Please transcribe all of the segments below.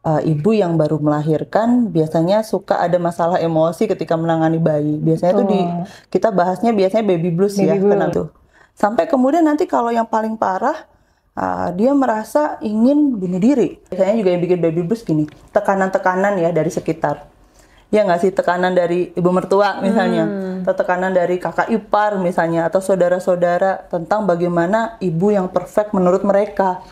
ibu yang baru melahirkan biasanya suka ada masalah emosi ketika menangani bayi. Biasanya tuh Betul. kita bahasnya biasanya baby blues ya, Baby kena blues. tuh. Sampai kemudian nanti kalau yang paling parah, dia merasa ingin bunuh diri. Biasanya juga yang bikin baby blues gini, tekanan-tekanan ya dari sekitar. Ya nggak sih, tekanan dari ibu mertua misalnya, atau tekanan dari kakak ipar misalnya, atau saudara-saudara tentang bagaimana ibu yang perfect menurut mereka.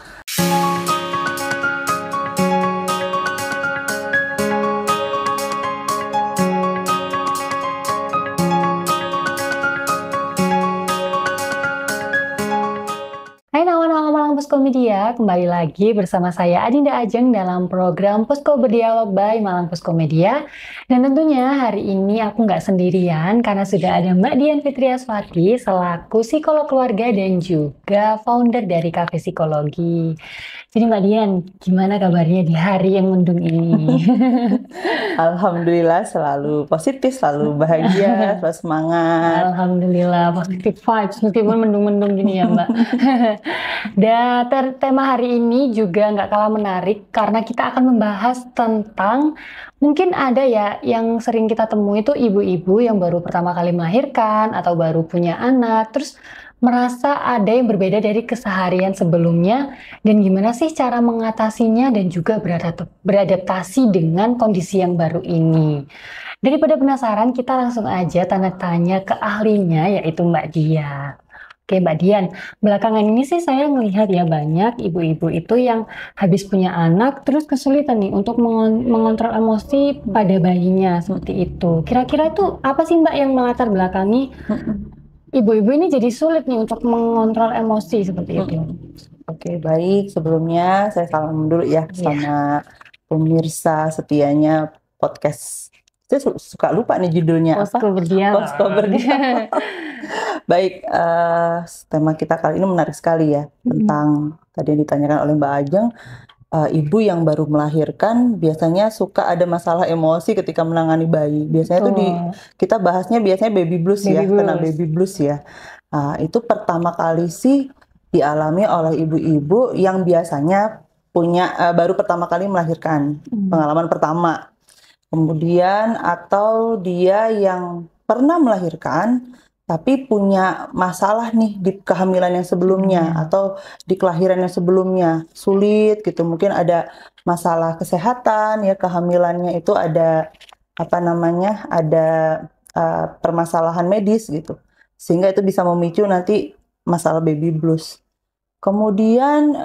Hai kawan-kawan Malang Posko Media, kembali lagi bersama saya Adinda Ajeng dalam program Posko Berdialog by Malang Posko Media. Dan tentunya hari ini aku nggak sendirian karena sudah ada Mbak Dian Fitriaswati selaku psikolog keluarga dan juga founder dari Cafe Psikologi. Jadi Mbak Dian, gimana kabarnya di hari yang mendung ini? Alhamdulillah selalu positif, selalu bahagia, selalu semangat. Alhamdulillah, positive vibes meskipun mendung-mendung gini ya Mbak. Dan tema hari ini juga nggak kalah menarik karena kita akan membahas tentang mungkin ada ya yang sering kita temui itu ibu-ibu yang baru pertama kali melahirkan atau baru punya anak, terus merasa ada yang berbeda dari keseharian sebelumnya dan gimana sih cara mengatasinya dan juga beradaptasi dengan kondisi yang baru ini. Daripada penasaran, kita langsung aja tanya tanya ke ahlinya yaitu Mbak Dia. Oke Mbak Dian, belakangan ini sih saya melihat ya banyak ibu-ibu itu yang habis punya anak terus kesulitan nih untuk mengontrol emosi pada bayinya seperti itu. Kira-kira itu apa sih Mbak yang melatar belakangi ibu-ibu ini jadi sulit nih untuk mengontrol emosi seperti itu? Oke, baik. Sebelumnya saya salam dulu ya Iya, sama pemirsa setianya podcast. Saya suka lupa nih judulnya apa? Posko Berdialog. Posko Berdialog. Baik, tema kita kali ini menarik sekali ya, tentang tadi yang ditanyakan oleh Mbak Ajeng. Ibu yang baru melahirkan biasanya suka ada masalah emosi ketika menangani bayi. Biasanya tuh Betul. kita bahasnya biasanya baby blues ya, Baby kena blues. baby blues ya. Itu pertama kali sih dialami oleh ibu-ibu yang biasanya baru pertama kali melahirkan, pengalaman pertama. Kemudian atau dia yang pernah melahirkan tapi punya masalah nih di kehamilan yang sebelumnya atau di kelahiran yang sebelumnya, sulit gitu. Mungkin ada masalah kesehatan ya, kehamilannya itu ada apa namanya, ada permasalahan medis gitu. Sehingga itu bisa memicu nanti masalah baby blues. Kemudian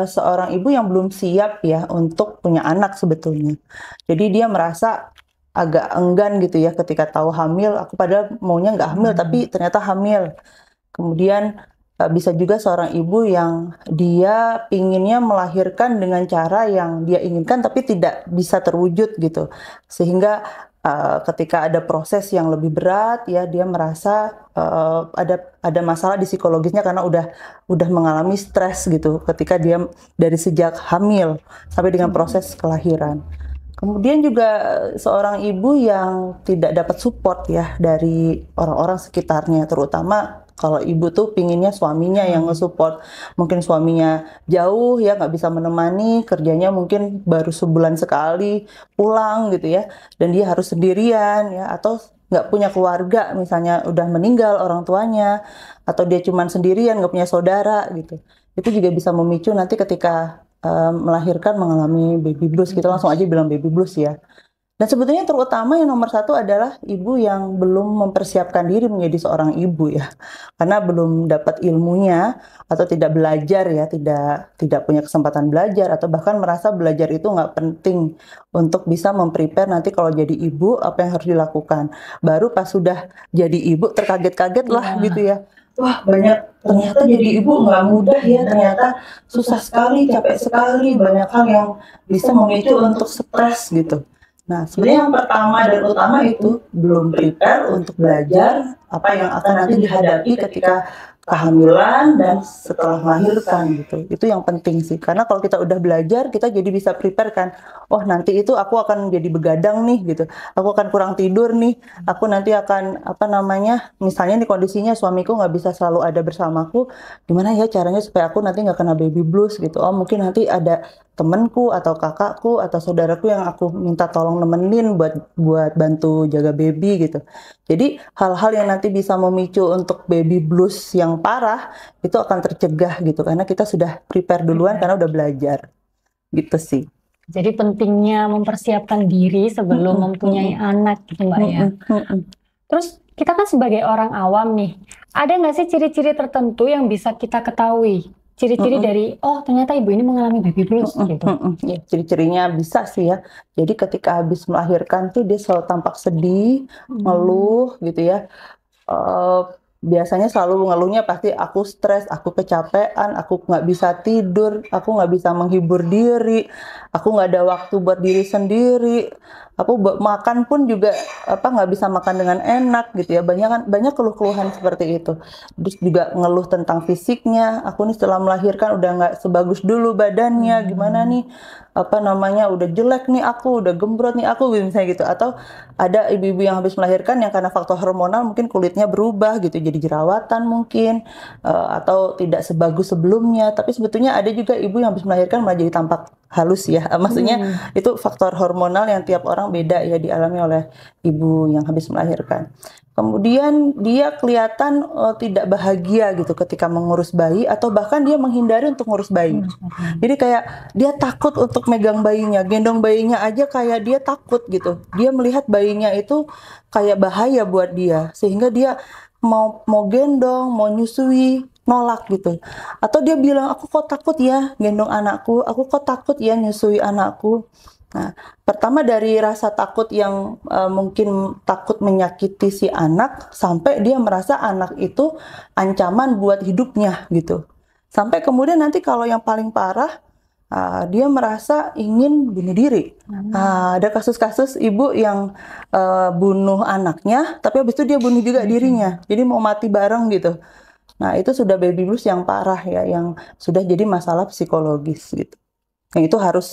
seorang ibu yang belum siap ya untuk punya anak sebetulnya. Jadi dia merasa agak enggan gitu ya ketika tahu hamil. Aku padahal maunya nggak hamil tapi ternyata hamil. Kemudian bisa juga seorang ibu yang dia pinginnya melahirkan dengan cara yang dia inginkan tapi tidak bisa terwujud gitu. Sehingga ketika ada proses yang lebih berat ya dia merasa ada masalah di psikologisnya karena udah mengalami stres gitu ketika dia dari sejak hamil sampai dengan proses kelahiran. Kemudian juga seorang ibu yang tidak dapat support ya dari orang-orang sekitarnya, terutama kalau ibu tuh pinginnya suaminya yang nge-support. Mungkin suaminya jauh ya, nggak bisa menemani, kerjanya mungkin baru sebulan sekali pulang gitu ya, dan dia harus sendirian ya, atau nggak punya keluarga, misalnya udah meninggal orang tuanya, atau dia cuman sendirian, nggak punya saudara gitu. Itu juga bisa memicu nanti ketika melahirkan mengalami baby blues. Kita langsung aja bilang baby blues ya. Dan sebetulnya terutama yang nomor satu adalah ibu yang belum mempersiapkan diri menjadi seorang ibu ya, karena belum dapat ilmunya atau tidak belajar ya, tidak punya kesempatan belajar atau bahkan merasa belajar itu nggak penting untuk bisa memprepare nanti kalau jadi ibu apa yang harus dilakukan. Baru pas sudah jadi ibu terkaget-kaget lah gitu ya. Wah, ternyata jadi ibu nggak mudah ya, ternyata susah sekali, capek sekali, banyak hal yang bisa memicu untuk stres gitu. Nah, sebenarnya yang pertama dan utama itu belum prepare untuk belajar apa yang akan nanti dihadapi ketika kehamilan dan setelah melahirkan gitu. Itu yang penting sih. Karena kalau kita udah belajar, kita jadi bisa prepare kan. Oh, nanti itu aku akan jadi begadang nih gitu. Aku akan kurang tidur nih. Aku nanti akan apa namanya? Misalnya nih kondisinya suamiku nggak bisa selalu ada bersamaku. Gimana ya caranya supaya aku nanti nggak kena baby blues gitu. Oh, mungkin nanti ada temenku atau kakakku atau saudaraku yang aku minta tolong nemenin buat bantu jaga baby gitu. Jadi hal-hal yang nanti bisa memicu untuk baby blues yang parah itu akan tercegah gitu karena kita sudah prepare duluan karena udah belajar gitu sih. Jadi pentingnya mempersiapkan diri sebelum mempunyai anak gitu Mbak ya. Terus kita kan sebagai orang awam nih, ada nggak sih ciri-ciri tertentu yang bisa kita ketahui? Ciri-ciri dari, oh ternyata ibu ini mengalami baby blues gitu. Ya, ciri-cirinya bisa sih ya. Jadi ketika habis melahirkan tuh dia selalu tampak sedih, ngeluh gitu ya. Biasanya selalu ngeluhnya pasti aku stres, aku kecapean, aku nggak bisa tidur, aku nggak bisa menghibur diri, aku nggak ada waktu buat diri sendiri, aku makan pun juga nggak bisa makan dengan enak gitu ya. Banyak keluh-keluhan seperti itu. Terus juga ngeluh tentang fisiknya, aku nih setelah melahirkan udah nggak sebagus dulu badannya, gimana nih udah jelek nih aku, udah gembrot nih aku misalnya gitu. Atau ada ibu-ibu yang habis melahirkan yang karena faktor hormonal mungkin kulitnya berubah gitu jadi jerawatan mungkin atau tidak sebagus sebelumnya, tapi sebetulnya ada juga ibu yang habis melahirkan malah jadi tampak halus ya. Maksudnya itu faktor hormonal yang tiap orang beda ya dialami oleh ibu yang habis melahirkan. Kemudian dia kelihatan tidak bahagia gitu ketika mengurus bayi atau bahkan dia menghindari untuk ngurus bayi. Jadi kayak dia takut untuk megang bayinya, gendong bayinya aja kayak dia takut gitu. Dia melihat bayinya itu kayak bahaya buat dia sehingga dia mau gendong, mau nyusui, nolak gitu. Atau dia bilang aku kok takut ya gendong anakku, aku kok takut ya nyusui anakku. Nah, pertama dari rasa takut yang mungkin takut menyakiti si anak sampai dia merasa anak itu ancaman buat hidupnya gitu. Sampai kemudian nanti kalau yang paling parah dia merasa ingin bunuh diri. Ada kasus-kasus ibu yang bunuh anaknya, tapi habis itu dia bunuh juga dirinya. Jadi mau mati bareng gitu. Nah, itu sudah baby blues yang parah ya, yang sudah jadi masalah psikologis gitu. Yang itu harus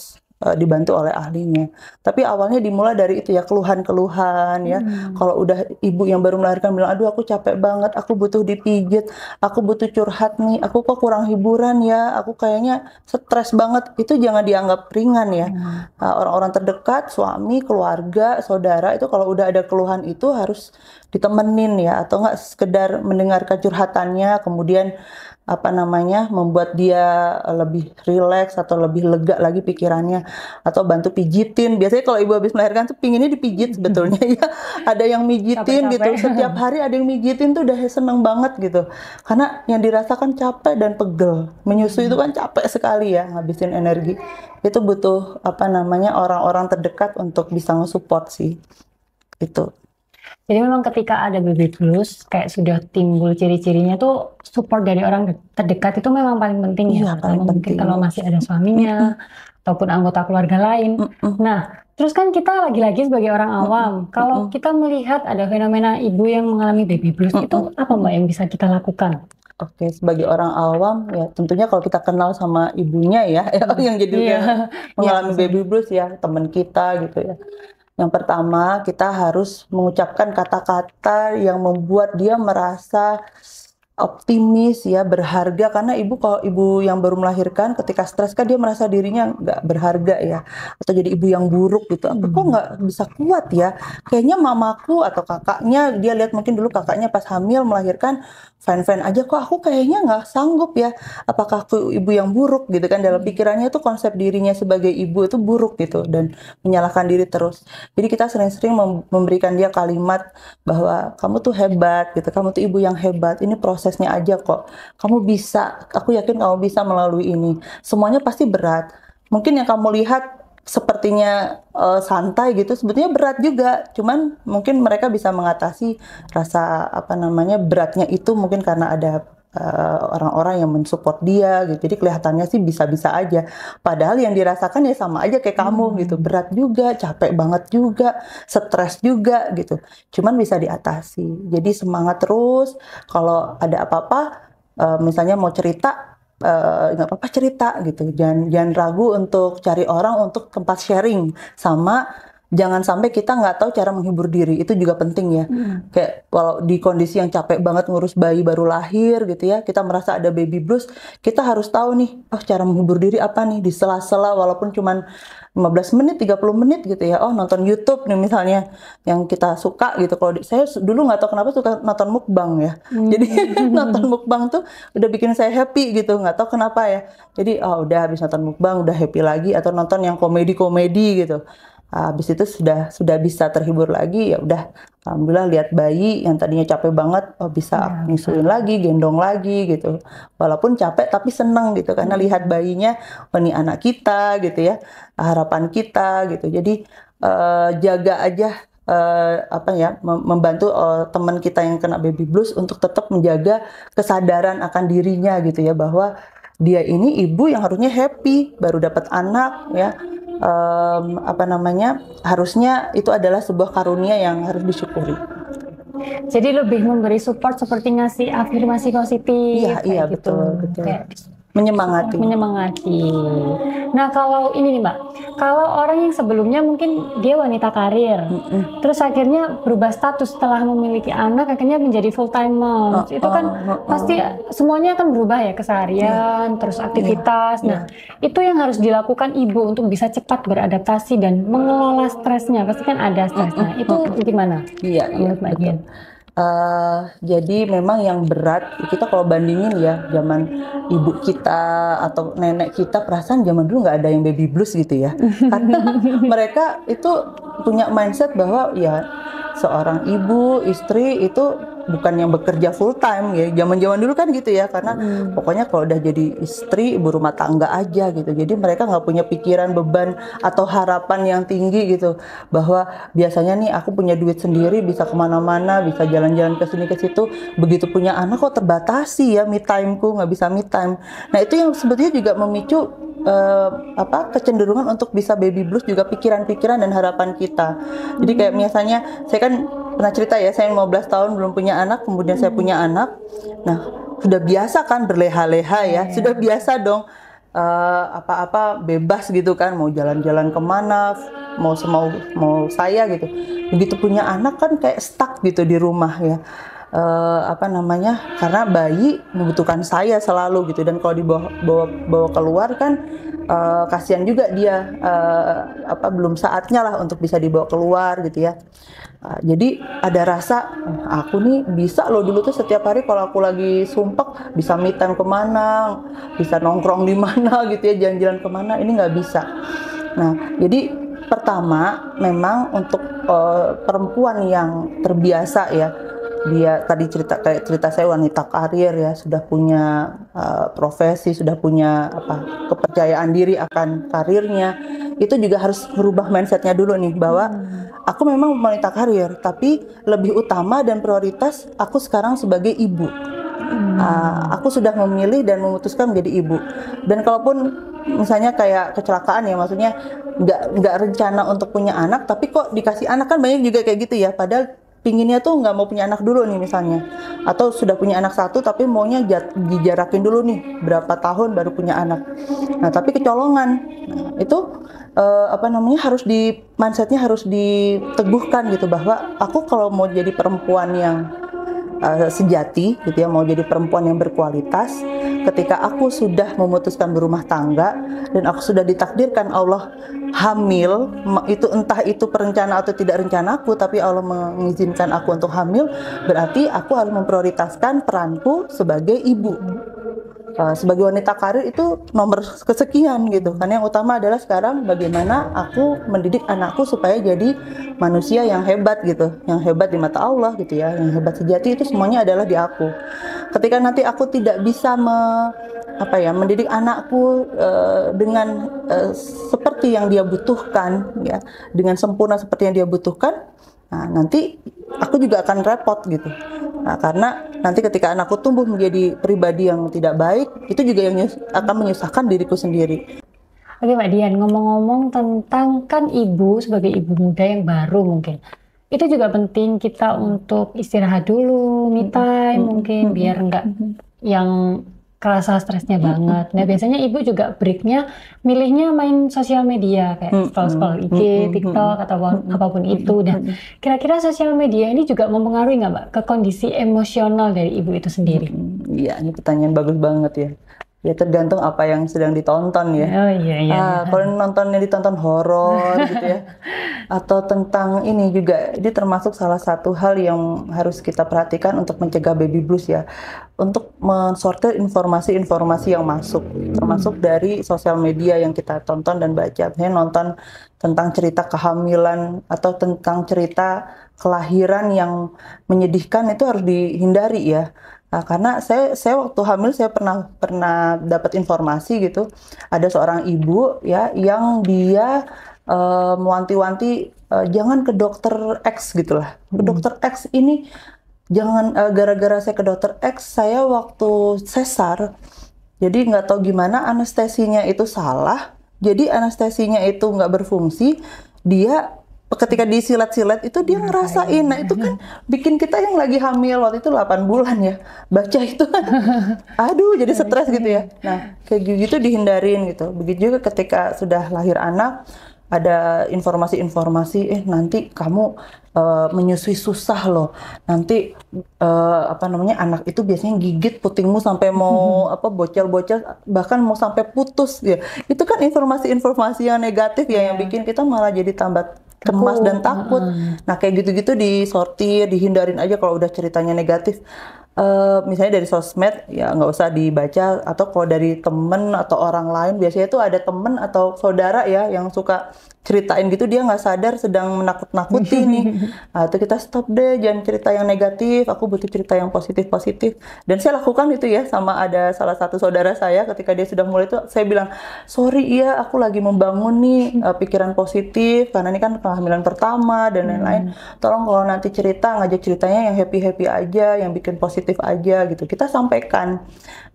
dibantu oleh ahlinya. Tapi awalnya dimulai dari itu ya, keluhan-keluhan ya. Kalau udah ibu yang baru melahirkan bilang, aduh aku capek banget, aku butuh dipijit, aku butuh curhat nih, aku kok kurang hiburan ya, aku kayaknya stres banget. Itu jangan dianggap ringan ya. Orang-orang terdekat, suami, keluarga, saudara, itu kalau udah ada keluhan itu harus ditemenin ya, atau enggak sekedar mendengarkan curhatannya, kemudian membuat dia lebih rileks atau lebih lega lagi pikirannya, atau bantu pijitin. Biasanya kalau ibu habis melahirkan tuh pinginnya dipijit sebetulnya ya. Ada yang mijitin gitu, setiap hari ada yang mijitin tuh udah seneng banget gitu. Karena yang dirasakan capek dan pegel. Menyusui itu kan capek sekali ya, ngabisin energi. Itu butuh orang-orang terdekat untuk bisa nge-support sih. Itu. Jadi memang ketika ada baby blues, kayak sudah timbul ciri-cirinya tuh support dari orang terdekat itu memang paling penting ya. Paling mungkin penting. kalau masih ada suaminya ataupun anggota keluarga lain. Nah, terus kan kita lagi-lagi sebagai orang awam, kalau kita melihat ada fenomena ibu yang mengalami baby blues, itu apa Mbak yang bisa kita lakukan? Oke, sebagai orang awam ya tentunya kalau kita kenal sama ibunya ya, yang jadi mengalami baby blues ya, teman kita gitu ya. Yang pertama, kita harus mengucapkan kata-kata yang membuat dia merasa optimis ya, berharga. Karena kalau ibu yang baru melahirkan ketika stres kan dia merasa dirinya nggak berharga ya, atau jadi ibu yang buruk gitu. Aku kok nggak bisa kuat ya, kayaknya mamaku atau kakaknya, dia lihat mungkin dulu kakaknya pas hamil melahirkan fine-fine aja, kok aku kayaknya nggak sanggup ya, apakah aku ibu yang buruk gitu kan. Dalam pikirannya tuh konsep dirinya sebagai ibu itu buruk gitu dan menyalahkan diri terus. Jadi kita sering-sering memberikan dia kalimat bahwa kamu tuh hebat gitu, kamu tuh ibu yang hebat, ini prosesnya aja kok, kamu bisa, aku yakin kamu bisa melalui ini, semuanya pasti berat, mungkin yang kamu lihat sepertinya santai gitu, sebetulnya berat juga, cuman mungkin mereka bisa mengatasi rasa beratnya itu mungkin karena ada orang-orang yang mensupport dia gitu. Jadi kelihatannya sih bisa-bisa aja, padahal yang dirasakan ya sama aja kayak kamu gitu, berat juga, capek banget juga, stres juga gitu, cuman bisa diatasi. Jadi semangat terus, kalau ada apa-apa misalnya mau cerita, nggak apa-apa cerita gitu, jangan ragu untuk cari orang untuk tempat sharing sama jangan sampai kita nggak tahu cara menghibur diri, itu juga penting ya. Kayak walau di kondisi yang capek banget ngurus bayi baru lahir gitu ya, kita merasa ada baby blues, kita harus tahu nih, oh cara menghibur diri apa nih di sela-sela walaupun cuman 15 menit, 30 menit gitu ya. Oh nonton YouTube nih misalnya yang kita suka gitu. Kalau saya dulu nggak tahu kenapa suka nonton mukbang ya. Jadi nonton mukbang tuh udah bikin saya happy gitu, nggak tahu kenapa ya. Jadi oh udah habis nonton mukbang udah happy lagi, atau nonton yang komedi-komedi gitu. Habis itu sudah bisa terhibur lagi, ya udah alhamdulillah lihat bayi yang tadinya capek banget, oh bisa nyusuin lagi, gendong lagi gitu. Walaupun capek tapi seneng gitu karena lihat bayinya, oh ini anak kita gitu ya, harapan kita gitu. Jadi jaga aja membantu teman kita yang kena baby blues untuk tetap menjaga kesadaran akan dirinya gitu ya, bahwa dia ini ibu yang harusnya happy baru dapat anak ya. Harusnya itu adalah sebuah karunia yang harus disyukuri. Jadi lebih memberi support seperti ngasih afirmasi positif. Iya gitu. betul. Kayak Menyemangati. Nah kalau ini nih Mbak, kalau orang yang sebelumnya mungkin dia wanita karir, terus akhirnya berubah status setelah memiliki anak, akhirnya menjadi full time mom, itu kan pasti semuanya akan berubah ya, keseharian, terus aktivitas. Nah itu yang harus dilakukan ibu untuk bisa cepat beradaptasi dan mengelola stresnya. Pasti kan ada stresnya. Itu gimana? Iya Mbak Dian? Jadi memang yang berat kita kalau bandingin ya zaman ibu kita atau nenek kita, perasaan zaman dulu nggak ada yang baby blues gitu ya. Karena mereka itu punya mindset bahwa ya seorang ibu, istri itu bukan yang bekerja full time ya. Zaman-zaman dulu kan gitu ya, karena pokoknya kalau udah jadi istri, ibu rumah tangga aja gitu. Jadi mereka nggak punya pikiran, beban atau harapan yang tinggi gitu, bahwa biasanya nih aku punya duit sendiri, bisa kemana-mana, bisa jalan-jalan ke sini ke situ. Begitu punya anak kok terbatasi ya me time-ku, nggak bisa me time. Nah itu yang sebetulnya juga memicu kecenderungan untuk bisa baby blues, juga pikiran-pikiran dan harapan kita. Jadi kayak misalnya saya kan pernah cerita ya, saya 15 tahun belum punya anak, kemudian saya punya anak. Nah sudah biasa kan berleha-leha ya, sudah biasa dong apa-apa bebas gitu kan, mau jalan-jalan kemana, mau saya gitu. Begitu punya anak kan kayak stuck gitu di rumah ya. Karena bayi membutuhkan saya selalu gitu, dan kalau dibawa keluar kan kasihan juga dia, belum saatnya lah untuk bisa dibawa keluar gitu ya. Jadi ada rasa aku nih bisa loh, dulu tuh setiap hari kalau aku lagi sumpek bisa me time kemana, bisa nongkrong di mana gitu ya, jalan-jalan kemana, ini nggak bisa. Nah jadi pertama memang untuk perempuan yang terbiasa ya, dia tadi cerita saya wanita karir ya, sudah punya profesi, sudah punya kepercayaan diri akan karirnya, itu juga harus merubah mindsetnya dulu nih, bahwa aku memang wanita karir, tapi lebih utama dan prioritas aku sekarang sebagai ibu. Aku sudah memilih dan memutuskan menjadi ibu. Dan kalaupun misalnya kayak kecelakaan ya, maksudnya nggak rencana untuk punya anak, tapi kok dikasih anak, kan banyak juga kayak gitu ya, padahal pinginnya tuh nggak mau punya anak dulu nih misalnya, atau sudah punya anak satu tapi maunya dijarakin dulu nih berapa tahun baru punya anak. Nah tapi kecolongan. Nah, itu harus mindsetnya harus diteguhkan gitu, bahwa aku kalau mau jadi perempuan yang sejati gitu ya, mau jadi perempuan yang berkualitas, ketika aku sudah memutuskan berumah tangga dan aku sudah ditakdirkan Allah hamil, itu entah itu perencana atau tidak rencanaku, tapi Allah mengizinkan aku untuk hamil, berarti aku harus memprioritaskan peranku sebagai ibu. Sebagai wanita karir itu nomor kesekian gitu, karena yang utama adalah sekarang bagaimana aku mendidik anakku supaya jadi manusia yang hebat gitu, yang hebat di mata Allah gitu ya, yang hebat sejati, itu semuanya adalah di aku. Ketika nanti aku tidak bisa mendidik anakku dengan seperti yang dia butuhkan ya, dengan sempurna seperti yang dia butuhkan, nah nanti aku juga akan repot gitu. Nah, karena nanti ketika anakku tumbuh menjadi pribadi yang tidak baik, itu juga yang akan menyusahkan diriku sendiri. Oke Mbak Dian, ngomong-ngomong tentang kan ibu sebagai ibu muda yang baru mungkin, itu juga penting kita untuk istirahat dulu, me time mungkin, biar enggak yang kerasa stresnya banget. Nah, biasanya ibu juga breaknya milihnya main sosial media kayak scroll-scroll IG, TikTok atau apapun itu. Dan kira-kira sosial media ini juga mempengaruhi nggak Mbak ke kondisi emosional dari ibu itu sendiri? Iya, ini pertanyaan bagus banget ya. Ya tergantung apa yang sedang ditonton ya. Oh iya. Kalau nontonnya ditonton horor gitu ya, atau tentang ini juga, ini termasuk salah satu hal yang harus kita perhatikan untuk mencegah baby blues ya, untuk mensortir informasi-informasi yang masuk, termasuk dari sosial media yang kita tonton dan baca. Misalnya nonton tentang cerita kehamilan atau tentang cerita kelahiran yang menyedihkan, itu harus dihindari ya. Nah, karena saya waktu hamil saya pernah dapat informasi gitu, ada seorang ibu ya yang dia mewanti-wanti, jangan ke dokter X gitulah, ke dokter X ini jangan, gara-gara saya ke dokter X saya waktu sesar, jadi nggak tahu gimana anestesinya itu salah, jadi anestesinya itu nggak berfungsi, dia ketika disilat-silat itu dia ngerasain. Nah itu kan bikin kita yang lagi hamil waktu itu 8 bulan ya, baca itu kan aduh jadi stres gitu ya. Nah kayak gitu dihindarin gitu. Begitu juga ketika sudah lahir anak, ada informasi-informasi, nanti kamu menyusui susah loh, nanti apa namanya, anak itu biasanya gigit putingmu sampai mau apa bocel-bocel, bahkan mau sampai putus ya. Itu kan informasi-informasi yang negatif ya, yang bikin kita malah jadi tambah cemas dan takut. Nah kayak gitu-gitu disortir, dihindarin aja kalau udah ceritanya negatif. Misalnya dari sosmed ya nggak usah dibaca, atau kalau dari temen atau orang lain, biasanya itu ada temen atau saudara ya yang suka ceritain gitu, dia nggak sadar sedang menakut-nakuti nih. Nah, itu kita stop deh, jangan cerita yang negatif, aku butuh cerita yang positif-positif. Dan saya lakukan itu ya, sama ada salah satu saudara saya ketika dia sudah mulai itu, saya bilang, sorry iya aku lagi membangun nih pikiran positif, karena ini kan kehamilan pertama dan lain-lain. Tolong kalau nanti cerita, ngajak ceritanya yang happy-happy aja, yang bikin positif aja gitu. Kita sampaikan.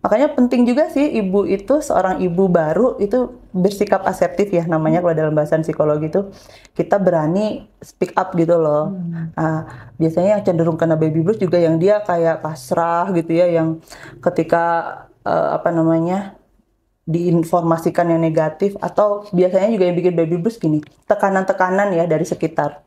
Makanya penting juga sih ibu itu, seorang ibu baru itu bersikap asertif ya namanya kalau dalam bahasan psikologi itu, kita berani speak up gitu loh. Nah, biasanya yang cenderung kena baby blues juga yang dia kayak pasrah gitu ya, yang ketika apa namanya diinformasikan yang negatif, atau biasanya juga yang bikin baby blues gini, tekanan-tekanan ya dari sekitar.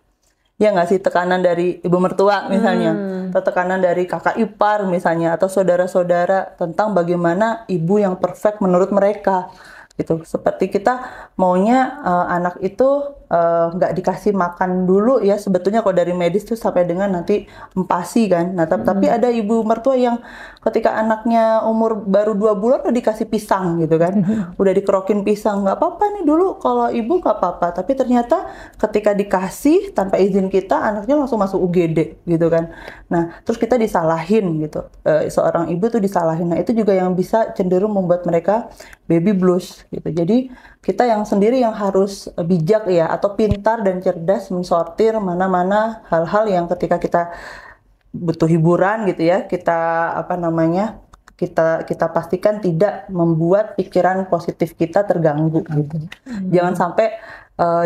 Ya nggak sih, tekanan dari ibu mertua misalnya, atau tekanan dari kakak ipar misalnya, atau saudara-saudara tentang bagaimana ibu yang perfect menurut mereka gitu. Seperti kita maunya anak itu nggak dikasih makan dulu ya, sebetulnya kalau dari medis tuh sampai dengan nanti empasi kan. Nah tapi ada ibu mertua yang ketika anaknya umur baru 2 bulan udah dikasih pisang gitu kan, udah dikerokin pisang, nggak apa-apa nih dulu kalau ibu nggak apa-apa, tapi ternyata ketika dikasih tanpa izin kita, anaknya langsung masuk UGD gitu kan. Nah terus kita disalahin gitu, seorang ibu tuh disalahin. Nah itu juga yang bisa cenderung membuat mereka baby blues gitu. Jadi kita yang sendiri yang harus bijak ya, atau pintar dan cerdas mensortir mana-mana hal-hal yang ketika kita butuh hiburan gitu ya, kita apa namanya, kita pastikan tidak membuat pikiran positif kita terganggu gitu. Jangan sampai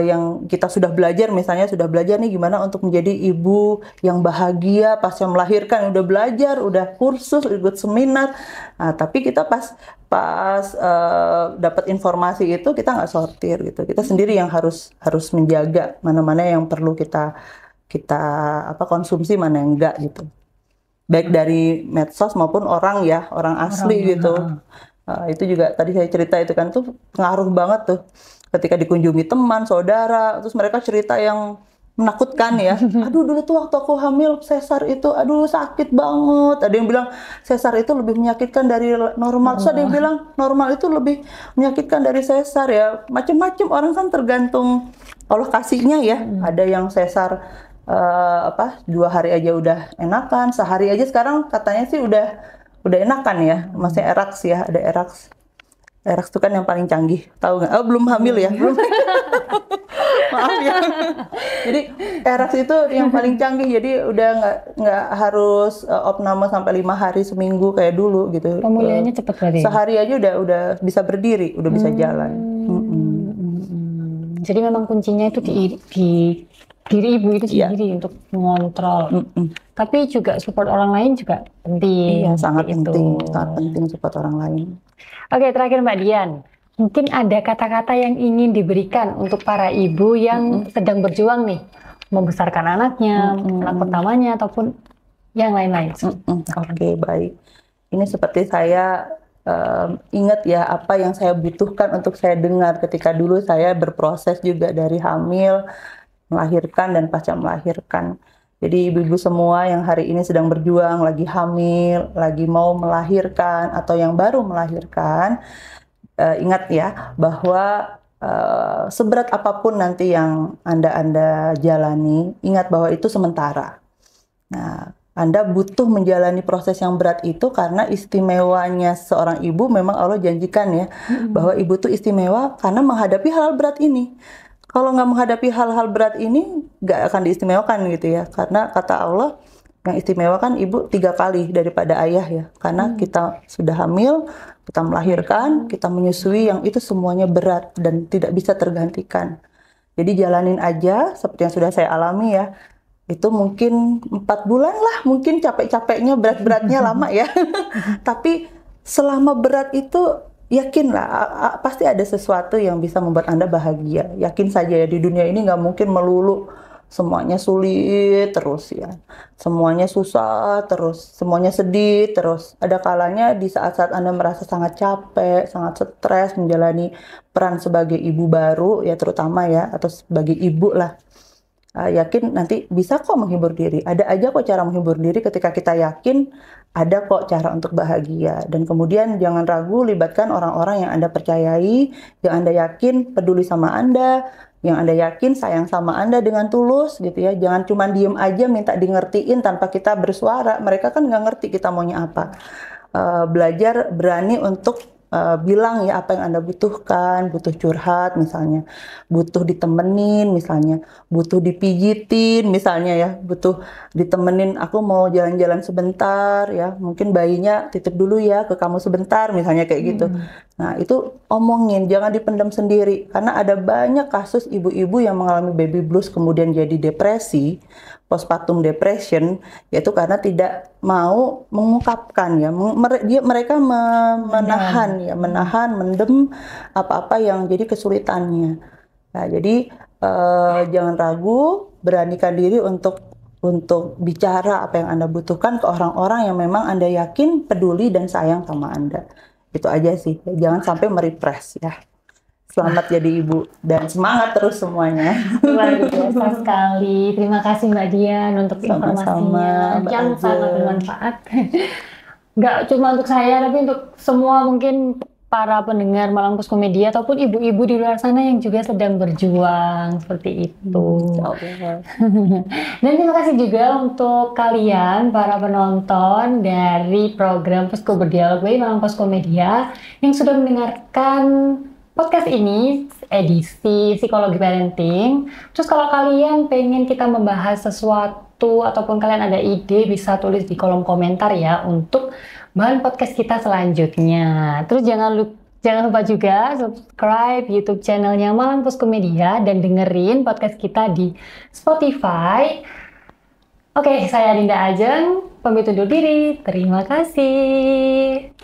yang kita sudah belajar, misalnya sudah belajar nih gimana untuk menjadi ibu yang bahagia pasca melahirkan, udah belajar, udah kursus, ikut seminar, nah, tapi kita pas dapat informasi itu kita nggak sortir gitu. Kita sendiri yang harus menjaga mana-mana yang perlu kita apa konsumsi, mana yang enggak gitu. Baik dari medsos maupun orang ya, orang asli gitu. Itu juga tadi saya cerita itu kan tuh pengaruh banget tuh. Ketika dikunjungi teman, saudara, terus mereka cerita yang menakutkan ya. Aduh dulu tuh waktu aku hamil sesar itu, aduh sakit banget. Ada yang bilang sesar itu lebih menyakitkan dari normal. Terus ada yang bilang normal itu lebih menyakitkan dari sesar ya. Macam-macam, orang kan tergantung Allah kasihnya ya. Ada yang sesar 2 hari aja udah enakan, sehari aja sekarang katanya sih udah enakan ya. Masih eraks ya, ada eraks. Eraks itu kan yang paling canggih, tahu nggak? Oh belum hamil ya, belum. Maaf ya. Jadi eraks itu yang paling canggih, jadi udah nggak harus opname sampai 5 hari seminggu kayak dulu gitu. Pemulihannya cepat berarti. Sehari aja udah bisa berdiri, udah bisa jalan. Jadi memang kuncinya itu di diri ibu itu Iya. sendiri untuk mengontrol. Mm-mm. Tapi juga support orang lain juga penting. Iya, sangat seperti itu. penting support orang lain. Oke, terakhir Mbak Dian. Mungkin ada kata-kata yang ingin diberikan untuk para ibu yang sedang berjuang nih, membesarkan anaknya, anak pertamanya, ataupun yang lain-lain. Oke, baik. Ini seperti saya ingat ya apa yang saya butuhkan untuk saya dengar ketika dulu saya berproses juga dari hamil, melahirkan, dan pasca melahirkan. Jadi ibu-ibu semua yang hari ini sedang berjuang, lagi hamil, lagi mau melahirkan, atau yang baru melahirkan, ingat ya bahwa seberat apapun nanti yang Anda jalani, ingat bahwa itu sementara. Nah, Anda butuh menjalani proses yang berat itu karena istimewanya seorang ibu memang Allah janjikan ya, bahwa ibu tuh istimewa karena menghadapi hal berat ini. Kalau nggak menghadapi hal-hal berat ini, nggak akan diistimewakan gitu ya. Karena kata Allah, yang istimewa kan ibu 3 kali daripada ayah ya. Karena kita sudah hamil, kita melahirkan, kita menyusui, yang itu semuanya berat dan tidak bisa tergantikan. Jadi jalanin aja seperti yang sudah saya alami ya. Itu mungkin 4 bulan lah, mungkin capek-capeknya, berat-beratnya lama ya. Tapi selama berat itu, yakinlah pasti ada sesuatu yang bisa membuat Anda bahagia. Yakin saja ya, di dunia ini nggak mungkin melulu semuanya sulit terus ya. Semuanya susah terus, semuanya sedih terus. Ada kalanya di saat-saat Anda merasa sangat capek, sangat stres menjalani peran sebagai ibu baru ya, terutama ya, atau sebagai ibu lah. Yakin nanti bisa kok menghibur diri. Ada aja kok cara menghibur diri ketika kita yakin ada kok cara untuk bahagia. Dan kemudian jangan ragu, libatkan orang-orang yang Anda percayai, yang Anda yakin peduli sama Anda, yang Anda yakin sayang sama Anda dengan tulus gitu ya. Jangan cuma diem aja minta di ngertiin tanpa kita bersuara. Mereka kan nggak ngerti kita maunya apa. Belajar berani untuk bilang ya apa yang Anda butuhkan, butuh curhat misalnya, butuh ditemenin misalnya, butuh dipijitin misalnya ya, butuh ditemenin, aku mau jalan-jalan sebentar ya, mungkin bayinya titip dulu ya ke kamu sebentar misalnya kayak gitu. Nah itu omongin, jangan dipendam sendiri, karena ada banyak kasus ibu-ibu yang mengalami baby blues kemudian jadi depresi, postpartum depression, yaitu karena tidak mau mengungkapkan ya, mereka menahan, mendem apa-apa yang jadi kesulitannya. Nah, jadi jangan ragu, beranikan diri untuk bicara apa yang Anda butuhkan ke orang-orang yang memang Anda yakin peduli dan sayang sama Anda. Itu aja sih, jangan sampai merepress ya. Selamat jadi ibu dan semangat terus semuanya. Luar biasa sekali. Terima kasih Mbak Dian untuk informasinya yang sangat bermanfaat. Nggak cuma untuk saya, tapi untuk semua mungkin para pendengar Malang Posko Media ataupun ibu-ibu di luar sana yang juga sedang berjuang seperti itu. Dan terima kasih juga untuk kalian para penonton dari program Posko Berdialog by Malang Posko Media yang sudah mendengarkan podcast ini, edisi psikologi parenting. Terus kalau kalian pengen kita membahas sesuatu ataupun kalian ada ide, bisa tulis di kolom komentar ya untuk bahan podcast kita selanjutnya. Terus jangan lupa juga subscribe YouTube channelnya Malang Posko Media dan dengerin podcast kita di Spotify. Oke, saya Dinda Ajeng, pamit undur diri. Terima kasih.